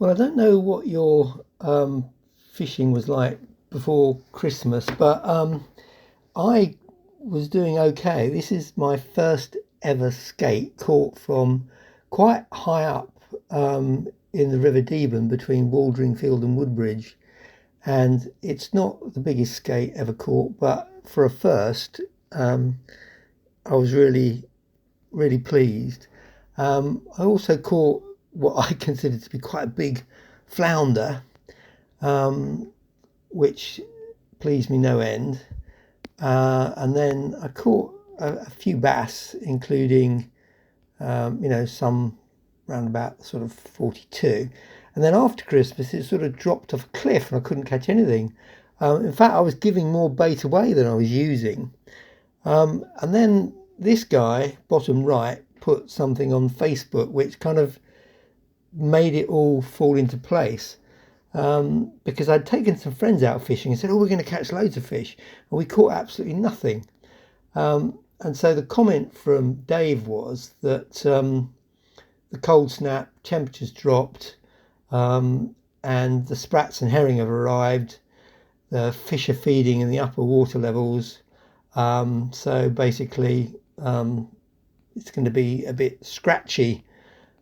Well, I don't know what your fishing was like before Christmas, but I was doing okay. This is my first ever skate caught from quite high up in the River Deben between Waldringfield and Woodbridge. And it's not the biggest skate ever caught, but for a first, um, I was really pleased. I also caught what I considered to be quite a big flounder, um, which pleased me no end. And then I caught a few bass, including some round about sort of 42. And then after Christmas, it sort of dropped off a cliff, and I couldn't catch anything. In fact, I was giving more bait away than I was using. And then this guy, bottom right, put something on Facebook which kind of made it all fall into place. Because I'd taken some friends out fishing and said, "Oh, we're going to catch loads of fish," and we caught absolutely nothing. And so the comment from Dave was that the cold snap, temperatures dropped, and the sprats and herring have arrived. The fish are feeding in the upper water levels. So basically, it's going to be a bit scratchy.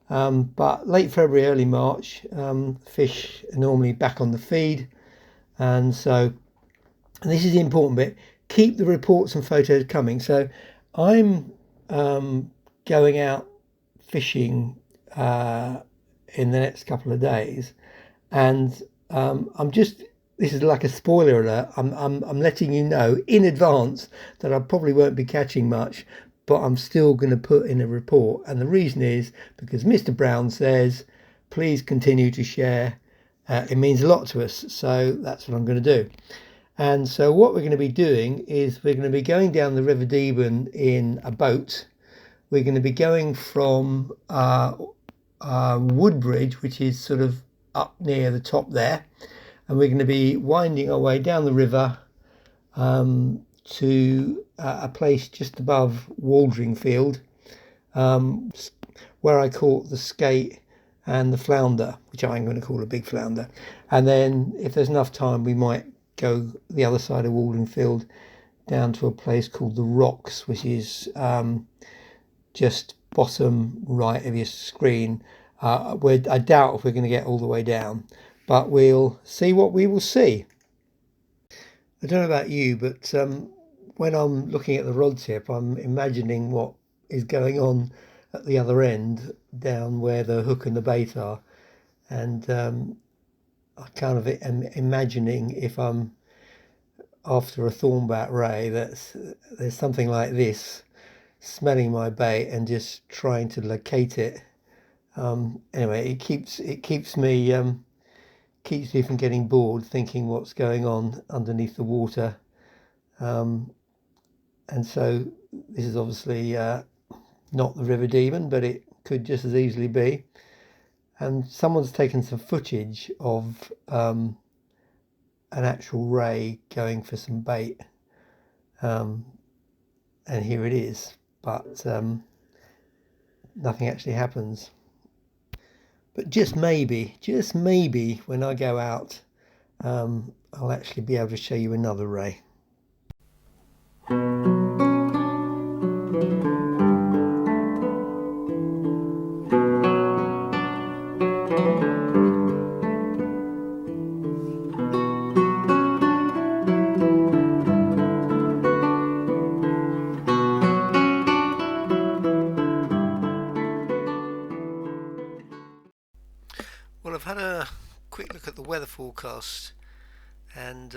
But late February, early March, fish are normally back on the feed. And so, and this is the important bit, keep the reports and photos coming. So I'm going out fishing in the next couple of days. And I'm just, this is like a spoiler alert. I'm letting you know in advance that I probably won't be catching much, but I'm still going to put in a report. And the reason is because Mr. Brown says, please continue to share. It means a lot to us. So that's what I'm going to do. And so what we're going to be doing is we're going to be going down the River Deben in a boat. We're going to be going from Woodbridge, which is sort of up near the top there, and we're going to be winding our way down the river to a place just above Waldringfield, where I caught the skate and the flounder, which I'm going to call a big flounder. And then if there's enough time, we might go the other side of Waldringfield down to a place called the Rocks, which is just bottom right of your screen. Where I doubt if we're going to get all the way down, but we'll see what we will see. I don't know about you, but when I'm looking at the rod tip, I'm imagining what is going on at the other end, down where the hook and the bait are, and I kind of am imagining if I'm after a thornback ray, there's something like this, smelling my bait and just trying to locate it. Anyway, keeps me from getting bored thinking what's going on underneath the water. And so this is obviously not the River Deben, but it could just as easily be. And someone's taken some footage of an actual ray going for some bait. And here it is, but nothing actually happens. But just maybe, when I go out, I'll actually be able to show you another ray. Well, I've had a quick look at the weather forecast, and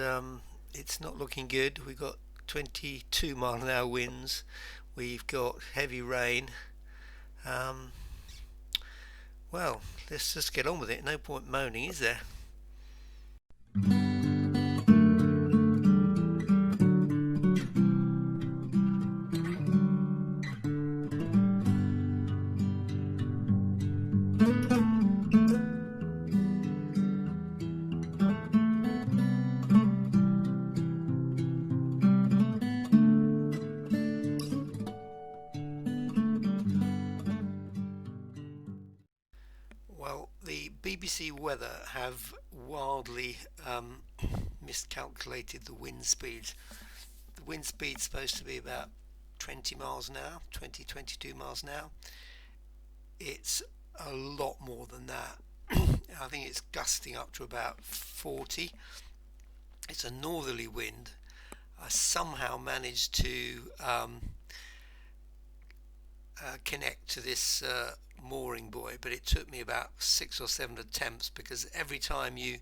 it's not looking good. We've got 22 mile an hour winds. We've got heavy rain. Um, well, let's just get on with it. No point moaning, is there? Well, the BBC Weather have wildly miscalculated the wind speed. The wind speed's supposed to be about 20 miles an hour, 22 miles an hour. It's a lot more than that. I think it's gusting up to about 40. It's a northerly wind. I somehow managed to connect to this mooring buoy, but it took me about 6 or 7 attempts, because every time you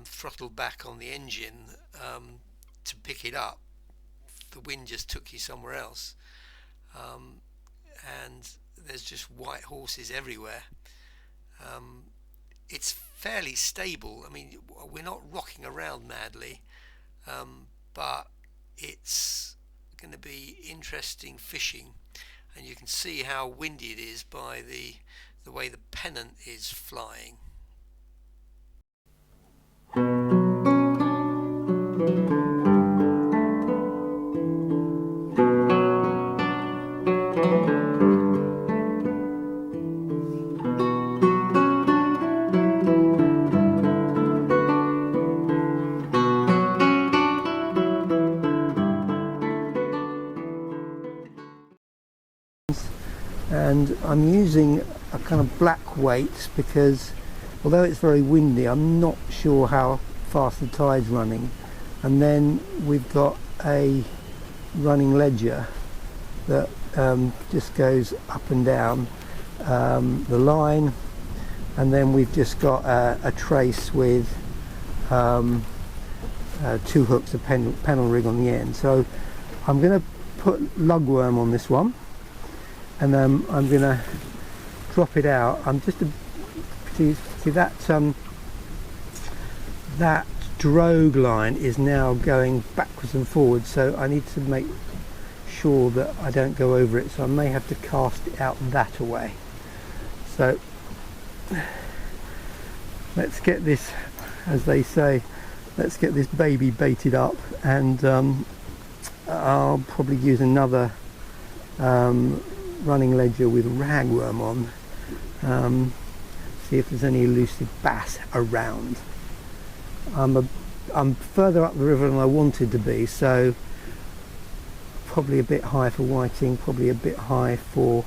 throttle back on the engine to pick it up, the wind just took you somewhere else, and there's just white horses everywhere. It's fairly stable. I mean, we're not rocking around madly, but it's going to be interesting fishing, and you can see how windy it is by the way the pennant is flying. And I'm using a kind of black weight because although it's very windy, I'm not sure how fast the tide's running. And then we've got a running ledger that just goes up and down the line, and then we've just got a trace with 2 hooks of pennel rig on the end. So I'm going to put lugworm on this one, and I'm going to drop it out. I'm just see that that drogue line is now going backwards and forwards, so I need to make sure that I don't go over it, so I may have to cast it out that away. So let's get this, as they say, let's get this baby baited up, and I'll probably use another running ledger with ragworm on, see if there's any elusive bass around. I'm further up the river than I wanted to be, so probably a bit high for whiting, probably a bit high for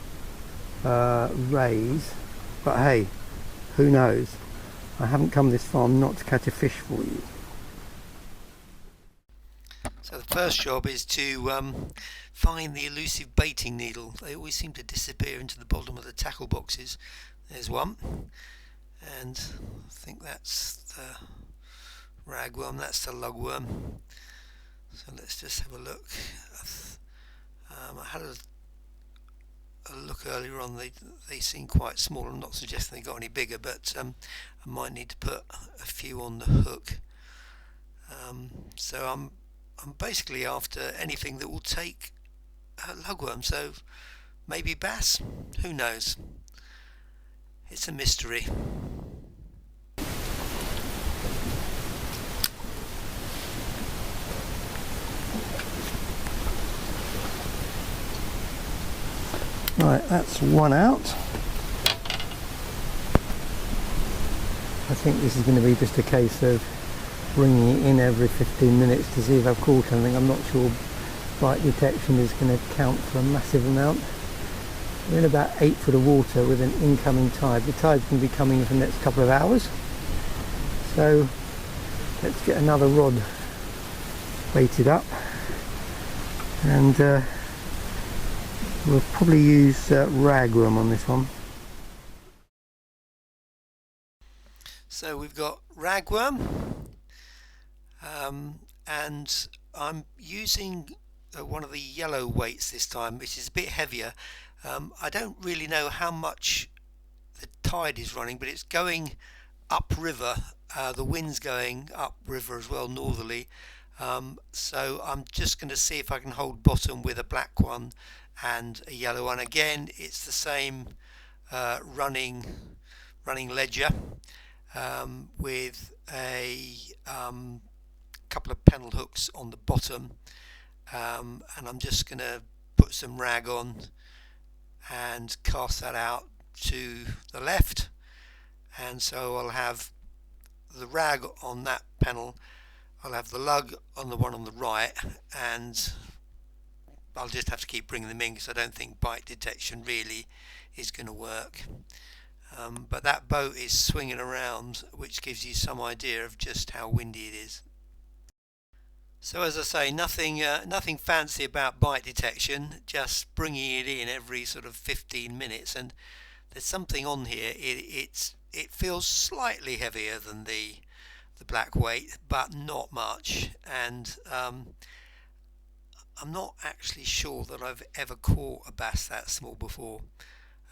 rays, but hey, who knows? I haven't come this far not to catch a fish for you. So the first job is to find the elusive baiting needle. They always seem to disappear into the bottom of the tackle boxes. There's one, and I think that's the ragworm, that's the lugworm. So let's just have a look. I had a look earlier on. They seem quite small. I'm not suggesting they got any bigger, but I might need to put a few on the hook. So I'm basically after anything that will take lugworm. So maybe bass. Who knows? It's a mystery. Right, that's one out. I think this is going to be just a case of bringing it in every 15 minutes to see if I've caught anything. I'm not sure bite detection is going to count for a massive amount. We're in about 8 foot of water with an incoming tide. The tide's going to be coming in for the next couple of hours. So let's get another rod baited up, and we'll probably use ragworm on this one. So we've got ragworm, and I'm using one of the yellow weights this time, which is a bit heavier. I don't really know how much the tide is running, but it's going upriver. The wind's going upriver as well, northerly. So I'm just going to see if I can hold bottom with a black one and a yellow one. Again, it's the same running ledger with a couple of pennel hooks on the bottom, and I'm just going to put some rag on and cast that out to the left, and so I'll have the rag on that panel, I'll have the lug on the one on the right, and I'll just have to keep bringing them in because I don't think bite detection really is going to work. But that boat is swinging around, which gives you some idea of just how windy it is. So as I say, nothing fancy about bite detection, just bringing it in every sort of 15 minutes. And there's something on here. It feels slightly heavier than the black weight, but not much. And I'm not actually sure that I've ever caught a bass that small before.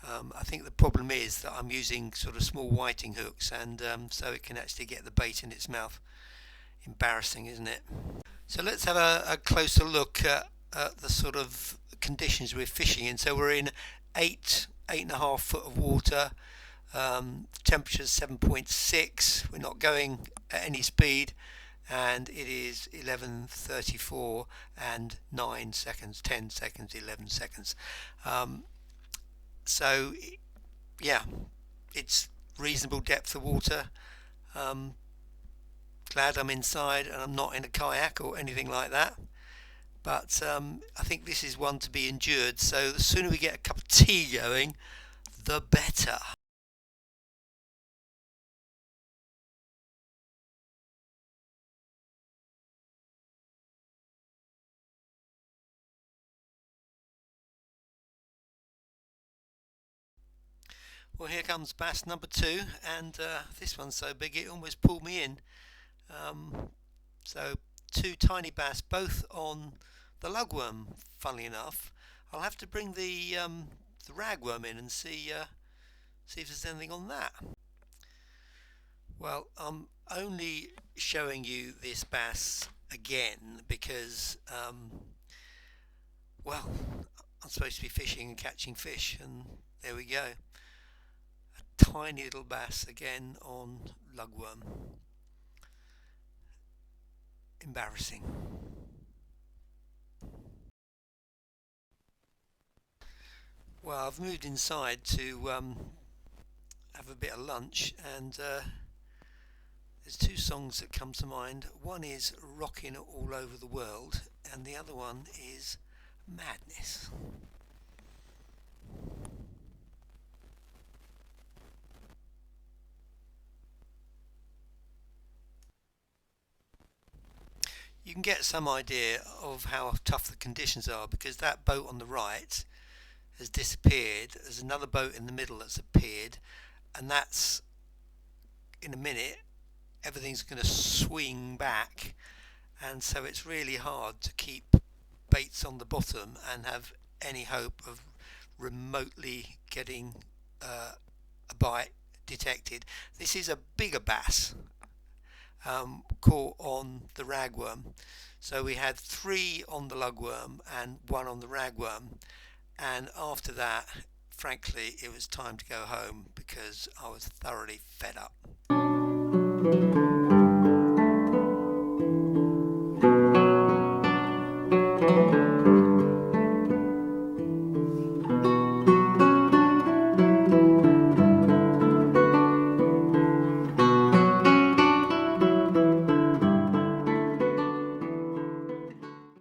I think the problem is that I'm using sort of small whiting hooks, and so it can actually get the bait in its mouth. Embarrassing, isn't it? So let's have a closer look at the sort of conditions we're fishing in. So we're in 8.5 foot of water. Temperature's 7.6. We're not going at any speed, and it is 11:34 and 9 seconds, 10 seconds, 11 seconds. So yeah, it's reasonable depth of water. Glad I'm inside and I'm not in a kayak or anything like that. But I think this is one to be endured. So the sooner we get a cup of tea going, the better. Well, here comes bass number 2, and this one's so big it almost pulled me in. So 2 tiny bass, both on the lugworm. Funnily enough, I'll have to bring the ragworm in and see if there's anything on that. Well, I'm only showing you this bass again because well, I'm supposed to be fishing and catching fish, and there we go. Tiny little bass again on lugworm. Embarrassing. Well, I've moved inside to have a bit of lunch, and there's 2 songs that come to mind. One is Rockin' All Over the World, and the other one is Madness. You can get some idea of how tough the conditions are because that boat on the right has disappeared. There's another boat in the middle that's appeared, and that's in a minute everything's going to swing back, and so it's really hard to keep baits on the bottom and have any hope of remotely getting a bite detected. This is a bigger bass caught on the ragworm. So we had 3 on the lugworm and 1 on the ragworm, and after that, frankly, it was time to go home because I was thoroughly fed up.